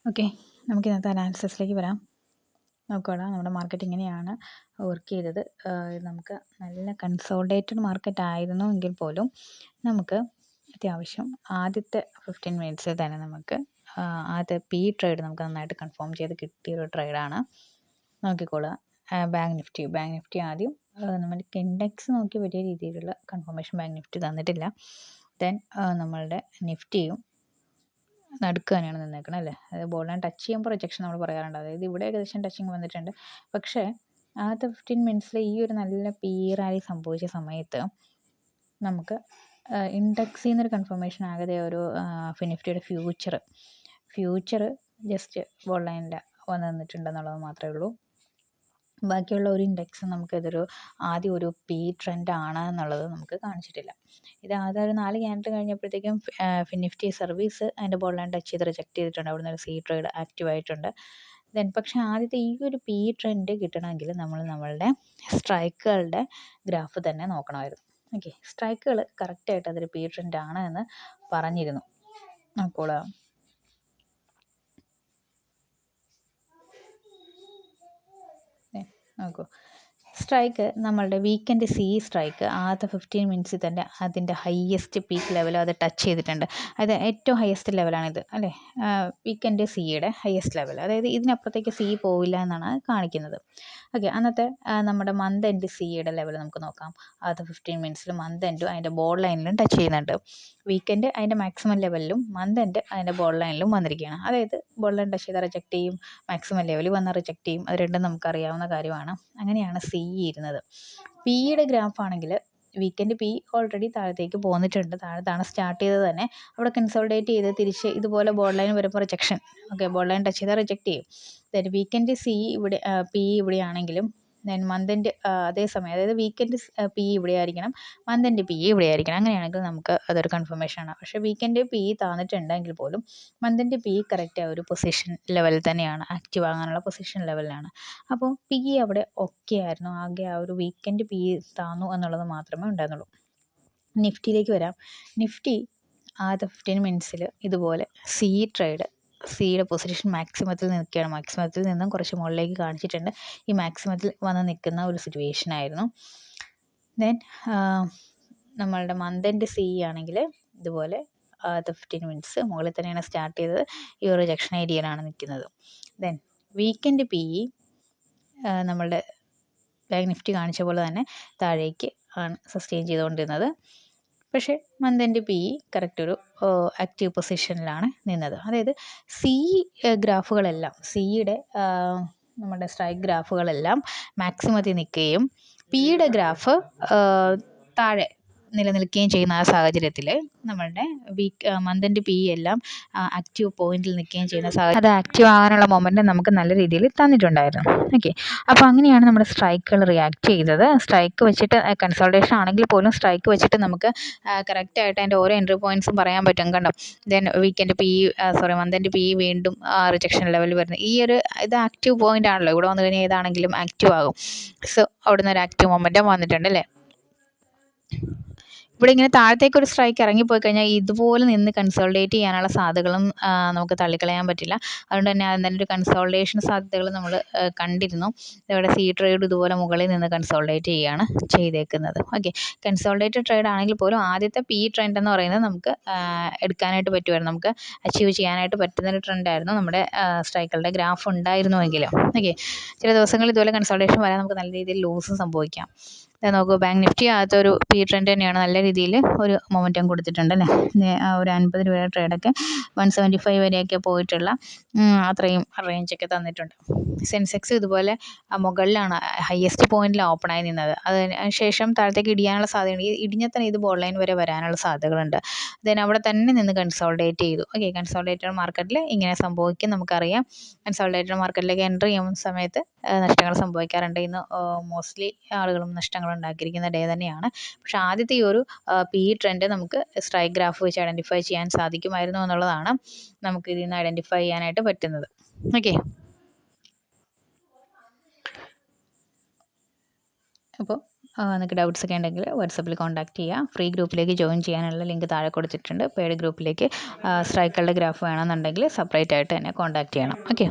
Okay, നമുക്ക് ഇന്നത്തെ അനാലിസിസിലേക്ക് വരാം. നോക്കുകയാണ് നമ്മുടെ മാർക്കറ്റ് ഇങ്ങനെയാണ് വർക്ക് ചെയ്തത്. നമുക്ക് നല്ല കൺസോൾഡേറ്റഡ് മാർക്കറ്റ് ആയിരുന്നു എങ്കിൽ പോലും നമുക്ക് അത്യാവശ്യം ആദ്യത്തെ 15 മിനിറ്റ്സിൽ തന്നെ നമുക്ക് ആദ്യത്തെ പി ട്രേഡ് നമുക്ക് നന്നായിട്ട് കൺഫേം ചെയ്ത് കിട്ടിയൊരു ട്രേഡാണ്. നോക്കിക്കോളുക, ബാങ്ക് നിഫ്റ്റി ആദ്യം നമുക്ക് ഇൻഡെക്സ് നോക്കി വലിയ രീതിയിലുള്ള കൺഫർമേഷൻ ബാങ്ക് നിഫ്റ്റി തന്നിട്ടില്ല. ദെൻ നമ്മളുടെ നിഫ്റ്റിയും നടുക്ക് തന്നെയാണ് നിന്നേക്കുന്നത് അല്ലേ. അതായത് ബോൾ ലൈൻ ടച്ച് ചെയ്യുമ്പോൾ റിജക്ഷൻ നമ്മൾ പറയാറുണ്ട്. അതായത് ഇവിടെ ഏകദേശം ടച്ചിങ് വന്നിട്ടുണ്ട്. പക്ഷേ ആദ്യത്തെ 15 മിനിറ്റ്സിൽ ഈ ഒരു നല്ല പി റാലി സംഭവിച്ച സമയത്ത് നമുക്ക് ഇൻഡെക്സിൽ നിന്നൊരു കൺഫർമേഷൻ ആകെ ഒരു നിഫ്റ്റിയുടെ ഫ്യൂച്ചർ ജസ്റ്റ് ബോൾ ലൈനിൽ വന്ന് നിന്നിട്ടുണ്ടെന്നുള്ളത് മാത്രമേ ഉള്ളൂ. ബാക്കിയുള്ള ഒരു ഇൻഡെക്സ് നമുക്കിതൊരു ആദ്യം ഒരു പി ട്രെൻഡ് ആണ് എന്നുള്ളത് നമുക്ക് കാണിച്ചിട്ടില്ല. ഇത് ആദ്യം ഒരു 4 ക്യാൻഡിൽ കഴിഞ്ഞപ്പോഴത്തേക്കും നിഫ്റ്റി സർവീസ് അതിൻ്റെ ബോൾ ലൈൻ ടച്ച് ചെയ്ത് റിജക്ട് ചെയ്തിട്ടുണ്ട്. അവിടെ നിന്ന് ഒരു സി ട്രേഡ് ആക്റ്റീവ് ആയിട്ടുണ്ട്. ദെൻ പക്ഷേ ആദ്യത്തെ ഈ ഒരു പി ട്രെൻഡ് കിട്ടണമെങ്കിൽ നമ്മളുടെ സ്ട്രൈക്കുകളുടെ ഗ്രാഫ് തന്നെ നോക്കണമായിരുന്നു. ഓക്കെ, സ്ട്രൈക്കുകൾ കറക്റ്റായിട്ട് അതൊരു പി ട്രെൻഡ് ആണ് എന്ന് പറഞ്ഞിരുന്നു. അപ്പോൾ നോക്കൂ, സ്ട്രൈക്ക് നമ്മളുടെ വീക്കെൻഡ് സി സ്ട്രൈക്ക് ആദ്യത്തെ 15 മിനിറ്റ്സിൽ തന്നെ അതിൻ്റെ ഹയ്യസ്റ്റ് പീക്ക് ലെവൽ അത് ടച്ച് ചെയ്തിട്ടുണ്ട്. അത് ഏറ്റവും ഹയസ്റ്റ് ലെവലാണിത് അല്ലേ, വീക്കെൻഡ് സിയുടെ ഹയസ്റ്റ് ലെവൽ. അതായത് ഇതിനപ്പുറത്തേക്ക് സി പോവില്ല എന്നാണ് കാണിക്കുന്നത്. ഓക്കെ, അന്നത്തെ നമ്മുടെ മന്ത് എൻഡ് സിയുടെ ലെവൽ നമുക്ക് നോക്കാം. ആദ്യത്തെ 15 മിനിറ്റ്സിൽ മന്ത് എൻഡും അതിൻ്റെ ബോർഡ് ലൈനിലും ടച്ച് ചെയ്യുന്നുണ്ട്. വീക്കെൻഡ് അതിൻ്റെ മാക്സിമം ലെവലിലും മന്ത് എൻഡ് അതിൻ്റെ ബോർഡ് ലൈനിലും വന്നിരിക്കുകയാണ്. അതായത് ബോർഡ് ലൈൻ ടച്ച് ചെയ്താൽ റിജക്റ്റ് ചെയ്യും, മാക്സിമം ലെവലിൽ വന്നാൽ റിജക്റ്റ് ചെയ്യും. അത് രണ്ടും നമുക്കറിയാവുന്ന കാര്യമാണ്. അങ്ങനെയാണ് സി ഇരുന്നത്. പിയുടെ ഗ്രാഫ് ആണെങ്കിൽ വീക്കെൻഡ് പി ഓൾറെഡി താഴത്തേക്ക് പോന്നിട്ടുണ്ട്. താഴത്താണ് സ്റ്റാർട്ട് ചെയ്തത് തന്നെ. അവിടെ കൺസോൾഡേറ്റ് ചെയ്ത് തിരിച്ച് ഇതുപോലെ ബോർഡ് ലൈൻ വരുമ്പോൾ rejection. Okay, board line touch ചെയ്താൽ റിജക്റ്റ് ചെയ്യും. ദെൻ വീക്കെൻഡ് സി ഇവിടെ പി ഇവിടെയാണെങ്കിലും ദെൻ മന്ത് എൻഡ് അതേസമയം അതായത് വീക്കെൻഡ് പി ഇവിടെ ആയിരിക്കണം, മന്ത് എൻഡ് പി ഇവിടെ ആയിരിക്കണം. അങ്ങനെയാണെങ്കിൽ നമുക്ക് അതൊരു കൺഫർമേഷനാണ്. പക്ഷേ വീക്കെൻഡ് പി താന്നിട്ടുണ്ടെങ്കിൽ പോലും മന്ത് എൻഡ് പി കറക്റ്റ് ആ ഒരു പൊസിഷൻ ലെവലിൽ തന്നെയാണ്, ആക്റ്റീവ് ആകാനുള്ള പൊസിഷൻ ലെവലിലാണ്. അപ്പോൾ പി അവിടെ ഓക്കെ ആയിരുന്നു. ആകെ ആ ഒരു വീക്കെൻഡ് പി താന്നു എന്നുള്ളത് മാത്രമേ ഉണ്ടായിരുന്നുള്ളൂ. നിഫ്റ്റിയിലേക്ക് വരാം. നിഫ്റ്റി ആദ്യത്തെ 15 മിനിറ്റ്സിൽ ഇതുപോലെ സി ട്രേഡ്, സിയുടെ പൊസിഷൻ മാക്സിമത്തിൽ നിൽക്കുകയാണ്. മാക്സിമത്തിൽ നിന്നും കുറച്ച് മുകളിലേക്ക് കാണിച്ചിട്ടുണ്ട്. ഈ മാക്സിമത്തിൽ വന്ന് നിൽക്കുന്ന ഒരു സിറ്റുവേഷൻ ആയിരുന്നു. ദെൻ നമ്മളുടെ മന്ത് എൻഡ് സി ആണെങ്കിൽ ഇതുപോലെ ആദ്യത്തെ 15 മിനിറ്റ്സ് മുകളിൽ തന്നെയാണ് സ്റ്റാർട്ട് ചെയ്തത്. ഈ ഒരു റിജക്ഷൻ ഏരിയയിലാണ് നിൽക്കുന്നത്. ദെൻ വീക്കെൻഡ് പി നമ്മളുടെ ബാങ്ക് നിഫ്റ്റി കാണിച്ച പോലെ തന്നെ താഴേക്ക് ആണ് സസ്റ്റെയിൻ ചെയ്തുകൊണ്ടിരുന്നത്. പക്ഷേ മന്ത് എൻഡ് പി കറക്റ്റ് ഒരു ആക്റ്റീവ് പൊസിഷനിലാണ് നിന്നത്. അതായത് സി ഗ്രാഫുകളെല്ലാം, സിയുടെ നമ്മുടെ സ്ട്രൈക്ക് ഗ്രാഫുകളെല്ലാം മാക്സിമത്തിൽ നിൽക്കുകയും പിയുടെ ഗ്രാഫ് താഴെ നിലനിൽക്കുകയും ചെയ്യുന്ന ആ സാഹചര്യത്തിൽ നമ്മളുടെ മന്ത് എൻഡ് പി എല്ലാം ആക്റ്റീവ് പോയിന്റിൽ നിൽക്കുകയും ചെയ്യുന്ന സാഹചര്യം, അത് ആക്റ്റീവ് ആകാനുള്ള മൊമെൻറ്റം നമുക്ക് നല്ല രീതിയിൽ തന്നിട്ടുണ്ടായിരുന്നു. ഓക്കെ, അപ്പോൾ അങ്ങനെയാണ് നമ്മുടെ സ്ട്രൈക്കുകൾ റിയാക്ട് ചെയ്തത്. സ്ട്രൈക്ക് വെച്ചിട്ട് കൺസൾട്ടേഷൻ ആണെങ്കിൽ പോലും സ്ട്രൈക്ക് വെച്ചിട്ട് നമുക്ക് കറക്റ്റായിട്ട് അതിൻ്റെ ഓരോ എൻട്രി പോയിൻറ്റ്സും പറയാൻ പറ്റും. കണ്ടോ, then weekend P month end P വീണ്ടും റിജക്ഷൻ ലെവലിൽ വരുന്നത്. ഈ ഒരു ഇത് ആക്റ്റീവ് പോയിന്റ് ആണല്ലോ, ഇവിടെ വന്നു കഴിഞ്ഞാൽ ഏതാണെങ്കിലും ആക്റ്റീവ് ആകും. സോ അവിടുന്ന് ഒരു ആക്റ്റീവ് മൊമെൻറ്റം വന്നിട്ടുണ്ട് അല്ലേ. ഇവിടെ ഇങ്ങനെ താഴത്തേക്ക് ഒരു സ്ട്രൈക്ക് ഇറങ്ങിപ്പോയി കഴിഞ്ഞാൽ ഇതുപോലെ നിന്ന് കൺസോൾഡേറ്റ് ചെയ്യാനുള്ള സാധ്യതകളും നമുക്ക് തള്ളിക്കളയാൻ പറ്റില്ല. അതുകൊണ്ട് തന്നെ അതിൻ്റെ ഒരു കൺസോൾഡേഷൻ സാധ്യതകൾ നമ്മൾ കണ്ടിരുന്നു. ഇവിടെ സി ട്രേഡ് ഇതുപോലെ മുകളിൽ നിന്ന് കൺസോൾഡേറ്റ് ചെയ്യുകയാണ് ചെയ്തേക്കുന്നത്. ഓക്കെ, കൺസോൾഡേറ്റഡ് ട്രേഡ് ആണെങ്കിൽ പോലും ആദ്യത്തെ പി ട്രെൻഡ് എന്ന് പറയുന്നത് നമുക്ക് എടുക്കാനായിട്ട് പറ്റുമായിരുന്നു, നമുക്ക് അച്ചീവ് ചെയ്യാനായിട്ട് പറ്റുന്നൊരു ട്രെൻഡായിരുന്നു നമ്മുടെ സ്ട്രൈക്കുകളുടെ ഗ്രാഫ് ഉണ്ടായിരുന്നുവെങ്കിലും. ഓക്കെ, ചില ദിവസങ്ങളിൽ ഇതുപോലെ കൺസോൾഡേഷൻ വരാൻ നമുക്ക് നല്ല രീതിയിൽ ലോസും സംഭവിക്കാം. നോക്കൂ, ബാങ്ക് നിഫ്റ്റി ആദ്യത്തെ ഒരു പി ട്രെൻഡ് തന്നെയാണ്, നല്ല രീതിയിൽ ഒരു മൊമെൻറ്റം കൊടുത്തിട്ടുണ്ട് അല്ലേ. ഒരു 50 രൂപയുടെ ട്രേഡൊക്കെ 175 വരെയൊക്കെ പോയിട്ടുള്ള അത്രയും റേഞ്ചൊക്കെ തന്നിട്ടുണ്ട്. സെൻസെക്സ് ഇതുപോലെ മുകളിലാണ് ഹയസ്റ്റ് പോയിന്റിൽ ഓപ്പണായി നിന്നത്. അതിന് ശേഷം താഴത്തേക്ക് ഇടിയാനുള്ള സാധ്യതയുണ്ട്. ഇടിഞ്ഞാൽ തന്നെ ഇത് ബോൾ ലൈൻ വരെ വരാനുള്ള സാധ്യതകളുണ്ട്. ദെൻ അവിടെ തന്നെ നിന്ന് കൺസോൾഡേറ്റ് ചെയ്തു. ഓക്കെ, കൺസോൾഡേറ്റഡ് മാർക്കറ്റിൽ ഇങ്ങനെ സംഭവിക്കും, നമുക്കറിയാം. കൺസോൾഡേറ്റഡ് മാർക്കറ്റിലേക്ക് എൻ്റർ ചെയ്യുന്ന സമയത്ത് നഷ്ടങ്ങൾ സംഭവിക്കാറുണ്ട്. ഇന്ന് മോസ്റ്റ്ലി ആളുകളും നഷ്ടങ്ങൾ ഉണ്ടാക്കിയിരിക്കുന്ന ഡേ തന്നെയാണ്. പക്ഷേ ആദ്യത്തെ ഈ ഒരു പി ട്രെൻഡ് നമുക്ക് സ്ട്രൈക്ക് ഗ്രാഫ് വെച്ച് ഐഡൻറ്റിഫൈ ചെയ്യാൻ സാധിക്കുമായിരുന്നു എന്നുള്ളതാണ് നമുക്ക് ഇതിൽ നിന്ന് ഐഡൻറ്റിഫൈ ചെയ്യാനായിട്ട് പറ്റുന്നത്. ഓക്കെ, അപ്പോൾ നിങ്ങൾക്ക് ഡൗട്ട്സ് ഒക്കെ ഉണ്ടെങ്കിൽ വാട്സപ്പിൽ കോൺടാക്ട് ചെയ്യുക. ഫ്രീ ഗ്രൂപ്പിലേക്ക് ജോയിൻ ചെയ്യാനുള്ള ലിങ്ക് താഴെ കൊടുത്തിട്ടുണ്ട്. പെയ്ഡ് ഗ്രൂപ്പിലേക്ക് സ്ട്രൈക്കുകളുടെ ഗ്രാഫ് വേണമെന്നുണ്ടെങ്കിൽ സെപ്പറേറ്റ് ആയിട്ട് തന്നെ കോൺടാക്ട് ചെയ്യണം. ഓക്കെ.